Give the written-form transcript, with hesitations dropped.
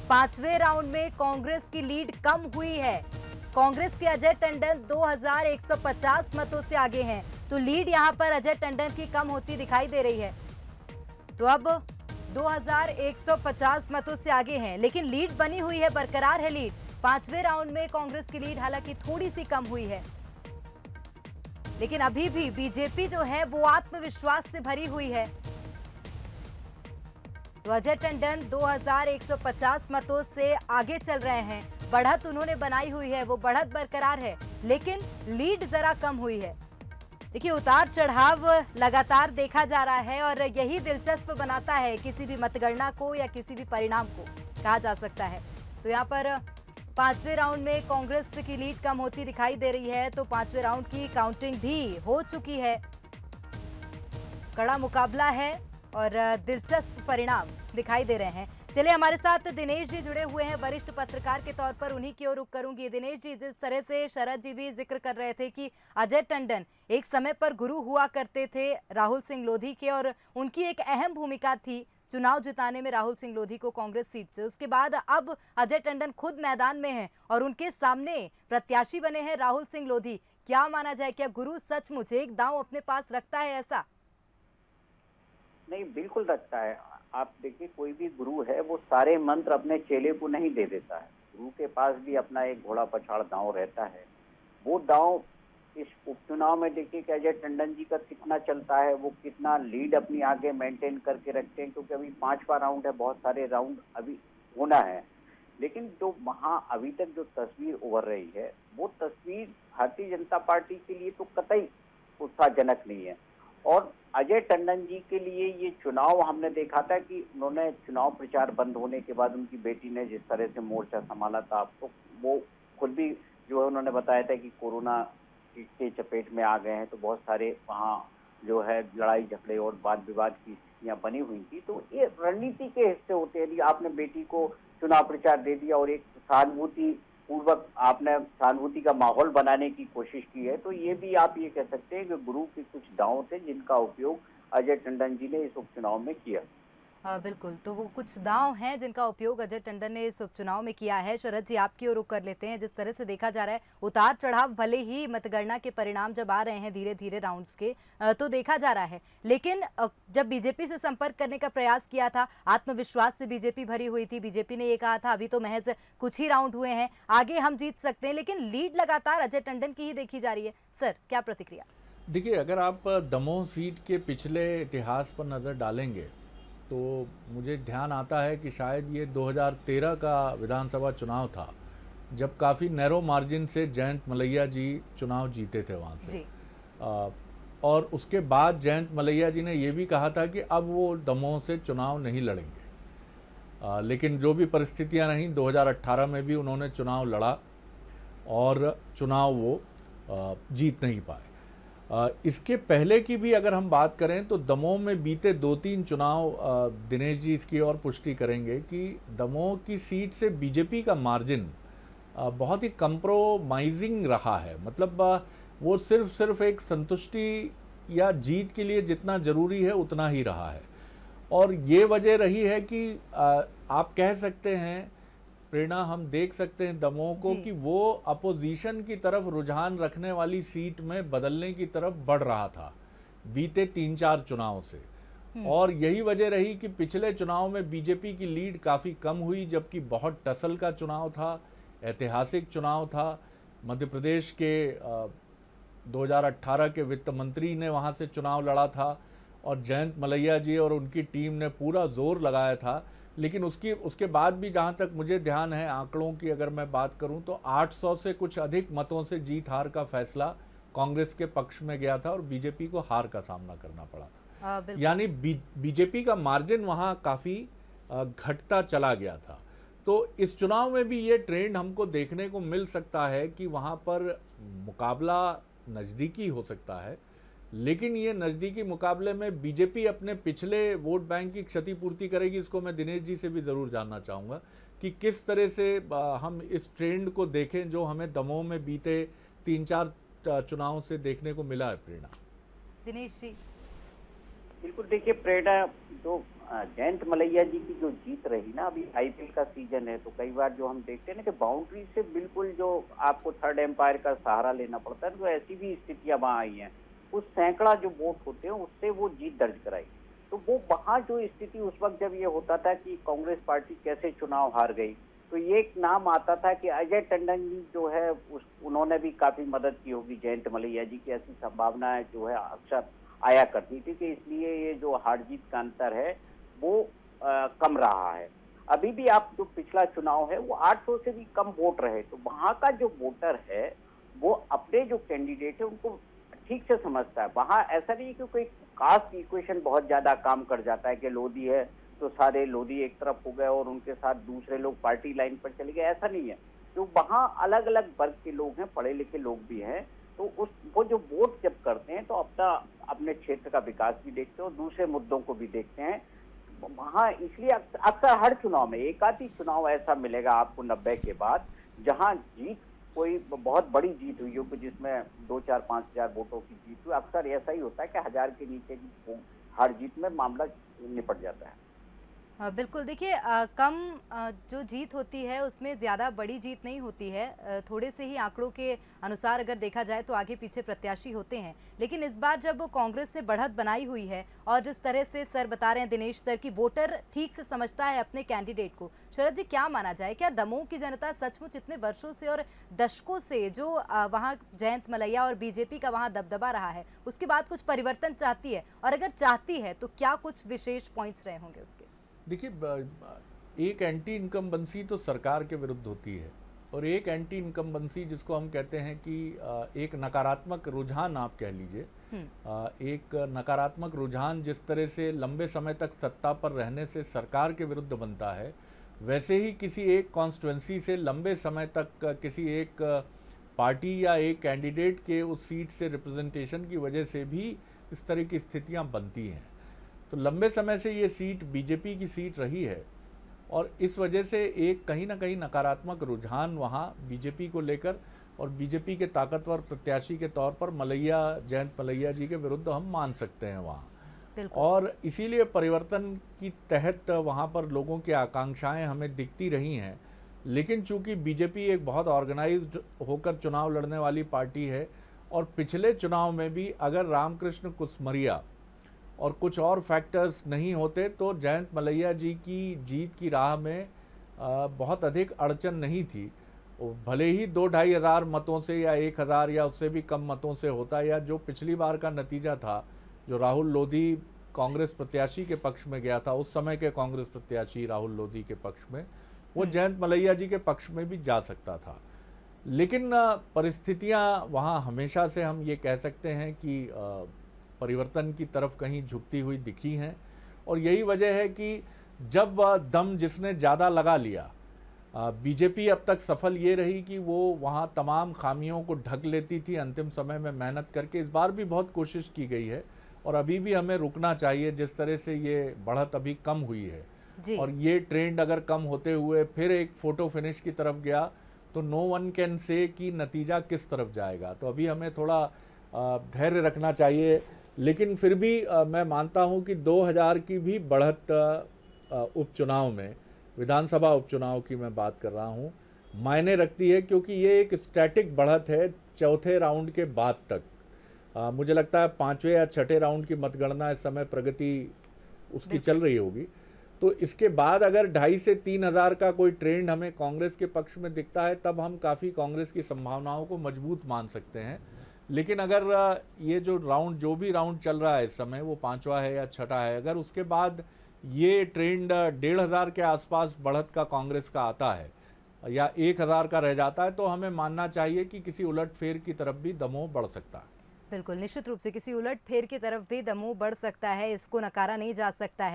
पांचवें राउंड में कांग्रेस की लीड कम हुई है। कांग्रेस के अजय टंडन 2150 मतों से आगे हैं, तो लीड यहां पर अजय टंडन की कम होती दिखाई दे रही है। तो अब 2150 मतों से आगे हैं, लेकिन लीड बनी हुई है, बरकरार है लीड। पांचवें राउंड में कांग्रेस की लीड हालांकि थोड़ी सी कम हुई है, लेकिन अभी भी बीजेपी जो है वो आत्मविश्वास से भरी हुई है। तो अजय टंडन 2150 मतों से आगे चल रहे हैं। बढ़त उन्होंने बनाई हुई है, वो बढ़त बरकरार है, लेकिन लीड जरा कम हुई है। देखिए, उतार चढ़ाव लगातार देखा जा रहा है और यही दिलचस्प बनाता है किसी भी मतगणना को या किसी भी परिणाम को, कहा जा सकता है। तो यहाँ पर पांचवें राउंड में कांग्रेस की लीड कम होती दिखाई दे रही है, तो पांचवें राउंड की काउंटिंग भी हो चुकी है। कड़ा मुकाबला है और दिलचस्प परिणाम दिखाई दे रहे हैं। चलिए, हमारे साथ दिनेश जी जुड़े हुए हैं, वरिष्ठ पत्रकार के तौर पर, उन्हीं की ओर रुख करूंगी। दिनेश जी, जिस तरह से शरद जी भी जिक्र कर रहे थे कि अजय टंडन एक समय पर गुरु हुआ करते थे राहुल सिंह लोधी के, और उनकी एक अहम भूमिका थी चुनाव जिताने में राहुल सिंह लोधी को कांग्रेस सीट से। उसके बाद अब अजय टंडन खुद मैदान में हैं और उनके सामने प्रत्याशी बने हैं राहुल सिंह लोधी। क्या माना जाए, क्या गुरु सचमुच एक दांव अपने पास रखता है? ऐसा नहीं, बिल्कुल रखता है। आप देखिए, कोई भी गुरु है वो सारे मंत्र अपने चेले को नहीं दे देता है। गुरु के पास भी अपना एक घोड़ा पछाड़ दांव रहता है। वो दांव इस उपचुनाव में देखिए कि अजय टंडन जी का कितना चलता है, वो कितना लीड अपनी आगे मेंटेन करके रखते हैं, क्योंकि अभी पांचवा राउंड है, बहुत सारे राउंड अभी होना है। लेकिन जो वहाँ अभी तक जो तस्वीर उभर रही है, वो तस्वीर भारतीय जनता पार्टी के लिए तो कतई उत्साहजनक नहीं है। और अजय टंडन जी के लिए ये चुनाव, हमने देखा था कि उन्होंने चुनाव प्रचार बंद होने के बाद उनकी बेटी ने जिस तरह से मोर्चा संभाला था, तो वो खुद भी जो है उन्होंने बताया था कि कोरोना के चपेट में आ गए हैं, तो बहुत सारे वहाँ जो है लड़ाई झगड़े और वाद विवाद की स्थितियां बनी हुई थी। तो ये रणनीति के हिस्से होते हैं। यदि आपने बेटी को चुनाव प्रचार दे दिया और एक सहानुभूति पूर्वक आपने सहानुभूति का माहौल बनाने की कोशिश की है, तो ये भी आप ये कह सकते हैं कि गुरु के कुछ दांव थे जिनका उपयोग अजय टंडन जी ने इस उपचुनाव में किया। बिल्कुल, तो वो कुछ दांव हैं जिनका उपयोग अजय टंडन ने इस उपचुनाव में किया है। शरद जी, आपकी ओर रुख कर लेते हैं। जिस तरह से देखा जा रहा है, उतार चढ़ाव भले ही मतगणना के परिणाम जब आ रहे हैं धीरे धीरे राउंड्स के, तो देखा जा रहा है, लेकिन जब बीजेपी से संपर्क करने का प्रयास किया था, आत्मविश्वास से बीजेपी भरी हुई थी। बीजेपी ने ये कहा था अभी तो महज कुछ ही राउंड हुए हैं, आगे हम जीत सकते हैं, लेकिन लीड लगातार अजय टंडन की ही देखी जा रही है। सर, क्या प्रतिक्रिया? देखिए, अगर आप दमोह सीट के पिछले इतिहास पर नज़र डालेंगे तो मुझे ध्यान आता है कि शायद ये 2013 का विधानसभा चुनाव था, जब काफ़ी नैरो मार्जिन से जयंत मलैया जी चुनाव जीते थे वहाँ से। और उसके बाद जयंत मलैया जी ने ये भी कहा था कि अब वो दमोह से चुनाव नहीं लड़ेंगे। लेकिन जो भी परिस्थितियाँ रहीं, 2018 में भी उन्होंने चुनाव लड़ा और चुनाव वो जीत नहीं पाए। इसके पहले की भी अगर हम बात करें तो दमोह में बीते 2-3 चुनाव, दिनेश जी इसकी और पुष्टि करेंगे कि दमोह की सीट से बीजेपी का मार्जिन बहुत ही कंप्रोमाइजिंग रहा है। मतलब वो सिर्फ एक संतुष्टि या जीत के लिए जितना ज़रूरी है उतना ही रहा है। और ये वजह रही है कि आप कह सकते हैं, प्रेरणा, हम देख सकते हैं दमोह को कि वो अपोजिशन की तरफ रुझान रखने वाली सीट में बदलने की तरफ बढ़ रहा था बीते 3-4 चुनाव से। और यही वजह रही कि पिछले चुनाव में बीजेपी की लीड काफ़ी कम हुई, जबकि बहुत टसल का चुनाव था, ऐतिहासिक चुनाव था। मध्य प्रदेश के 2018 के वित्त मंत्री ने वहाँ से चुनाव लड़ा था और जयंत मलैया जी और उनकी टीम ने पूरा जोर लगाया था। लेकिन उसके बाद भी जहाँ तक मुझे ध्यान है, आंकड़ों की अगर मैं बात करूँ तो 800 से कुछ अधिक मतों से जीत हार का फैसला कांग्रेस के पक्ष में गया था और बीजेपी को हार का सामना करना पड़ा था। यानी बीजेपी का मार्जिन वहाँ काफ़ी घटता चला गया था। तो इस चुनाव में भी ये ट्रेंड हमको देखने को मिल सकता है कि वहाँ पर मुकाबला नज़दीकी हो सकता है, लेकिन ये नज़दीकी मुकाबले में बीजेपी अपने पिछले वोट बैंक की क्षतिपूर्ति करेगी। इसको मैं दिनेश जी से भी ज़रूर जानना चाहूँगा कि किस तरह से हम इस ट्रेंड को देखें जो हमें दमोह में बीते 3-4 चुनाव से देखने को मिला है। प्रेरणा? दिनेश जी, बिल्कुल, देखिए प्रेरणा जो जयंत मलैया जी की जो जीत रही ना, अभी आईपीएल का सीजन है तो कई बार जो हम देखते हैं ना कि बाउंड्री से बिल्कुल जो आपको थर्ड एम्पायर का सहारा लेना पड़ता है, तो ऐसी भी स्थितियां वहां आई हैं। उस सैकड़ा जो वोट होते हैं उससे वो जीत दर्ज कराई। तो वो वहां जो स्थिति उस वक्त जब ये होता था कि कांग्रेस पार्टी कैसे चुनाव हार गई, तो ये एक नाम आता था कि अजय टंडन जी जो है उन्होंने भी काफी मदद की होगी जयंत मलैया जी की, ऐसी संभावनाएं जो है अक्सर आया करती थी कि इसलिए ये जो हार जीत का अंतर है वो कम रहा है। अभी भी आप जो पिछला चुनाव है वो 800 से भी कम वोट रहे, तो वहां का जो वोटर है वो अपने जो कैंडिडेट है उनको ठीक से समझता है। वहां ऐसा नहीं है कि कोई कास्ट इक्वेशन बहुत ज्यादा काम कर जाता है कि लोधी है तो सारे लोधी एक तरफ हो गए और उनके साथ दूसरे लोग पार्टी लाइन पर चले गए, ऐसा नहीं है। तो वहाँ अलग अलग वर्ग के लोग हैं, पढ़े लिखे लोग भी हैं, तो वो जो वोट जब करते हैं तो अपने क्षेत्र का विकास भी देखते हैं और दूसरे मुद्दों को भी देखते हैं वहाँ। इसलिए अक्सर हर चुनाव में एक आधी चुनाव ऐसा मिलेगा आपको 90 के बाद जहाँ जीत कोई बहुत बड़ी जीत हुई हो, जिसमें 2-4-5 हजार वोटों की जीत हुई। अक्सर ऐसा ही होता है कि 1000 के नीचे की हार जीत में मामला निपट जाता है। बिल्कुल, देखिए कम जो जीत होती है उसमें ज़्यादा बड़ी जीत नहीं होती है। थोड़े से ही आंकड़ों के अनुसार अगर देखा जाए तो आगे पीछे प्रत्याशी होते हैं, लेकिन इस बार जब कांग्रेस ने बढ़त बनाई हुई है और जिस तरह से सर बता रहे हैं, दिनेश सर, की वोटर ठीक से समझता है अपने कैंडिडेट को। शरद जी, क्या माना जाए, क्या दमोह की जनता सचमुच इतने वर्षों से और दशकों से जो वहाँ जयंत मलैया और बीजेपी का वहाँ दबदबा रहा है उसके बाद कुछ परिवर्तन चाहती है, और अगर चाहती है तो क्या कुछ विशेष पॉइंट्स रहे होंगे उसके? देखिए, एक एंटी इनकम्बेंसी तो सरकार के विरुद्ध होती है, और एक एंटी इनकम्बेंसी जिसको हम कहते हैं कि एक नकारात्मक रुझान आप कह लीजिए, एक नकारात्मक रुझान जिस तरह से लंबे समय तक सत्ता पर रहने से सरकार के विरुद्ध बनता है, वैसे ही किसी एक कॉन्स्टिट्यूंसी से लंबे समय तक किसी एक पार्टी या एक कैंडिडेट के उस सीट से रिप्रेजेंटेशन की वजह से भी इस तरह की स्थितियां बनती हैं। तो लंबे समय से ये सीट बीजेपी की सीट रही है, और इस वजह से एक कहीं ना कहीं नकारात्मक रुझान वहाँ बीजेपी को लेकर और बीजेपी के ताकतवर प्रत्याशी के तौर पर जयंत मलैया जी के विरुद्ध हम मान सकते हैं वहाँ। और इसीलिए परिवर्तन की तहत वहाँ पर लोगों की आकांक्षाएं हमें दिखती रही हैं, लेकिन चूंकि बीजेपी एक बहुत ऑर्गेनाइज्ड होकर चुनाव लड़ने वाली पार्टी है, और पिछले चुनाव में भी अगर रामकृष्ण कुसमरिया और कुछ और फैक्टर्स नहीं होते तो जयंत मलैया जी की जीत की राह में बहुत अधिक अड़चन नहीं थी। भले ही 2-2.5 हज़ार मतों से या 1000 या उससे भी कम मतों से होता, या जो पिछली बार का नतीजा था, जो राहुल लोधी कांग्रेस प्रत्याशी के पक्ष में गया था, उस समय के कांग्रेस प्रत्याशी राहुल लोधी के पक्ष में, वो जयंत मलैया जी के पक्ष में भी जा सकता था। लेकिन परिस्थितियां वहाँ हमेशा से हम ये कह सकते हैं कि परिवर्तन की तरफ कहीं झुकती हुई दिखी हैं, और यही वजह है कि जब दम जिसने ज़्यादा लगा लिया, बीजेपी अब तक सफल ये रही कि वो वहाँ तमाम खामियों को ढक लेती थी अंतिम समय में मेहनत करके। इस बार भी बहुत कोशिश की गई है, और अभी भी हमें रुकना चाहिए जिस तरह से ये बढ़त अभी कम हुई है जी। और ये ट्रेंड अगर कम होते हुए फिर एक फोटो फिनिश की तरफ गया तो नो वन कैन से कि नतीजा किस तरफ जाएगा। तो अभी हमें थोड़ा धैर्य रखना चाहिए, लेकिन फिर भी मैं मानता हूं कि 2000 की भी बढ़त उपचुनाव में, विधानसभा उपचुनाव की मैं बात कर रहा हूं, मायने रखती है, क्योंकि ये एक स्टैटिक बढ़त है चौथे राउंड के बाद तक। मुझे लगता है 5वें या 6ठे राउंड की मतगणना इस समय प्रगति उसकी चल रही होगी। तो इसके बाद अगर 2.5 से 3 हज़ार का कोई ट्रेंड हमें कांग्रेस के पक्ष में दिखता है, तब हम काफ़ी कांग्रेस की संभावनाओं को मजबूत मान सकते हैं। लेकिन अगर ये जो भी राउंड चल रहा है इस समय, वो 5वां है या 6ठा है, अगर उसके बाद ये ट्रेंड 1,500 के आसपास बढ़त का कांग्रेस का आता है या 1000 का रह जाता है, तो हमें मानना चाहिए कि किसी उलटफेर की तरफ भी दमोह बढ़ सकता है। बिल्कुल, निश्चित रूप से किसी उलटफेर की तरफ भी दमोह बढ़ सकता है, इसको नकारा नहीं जा सकता है।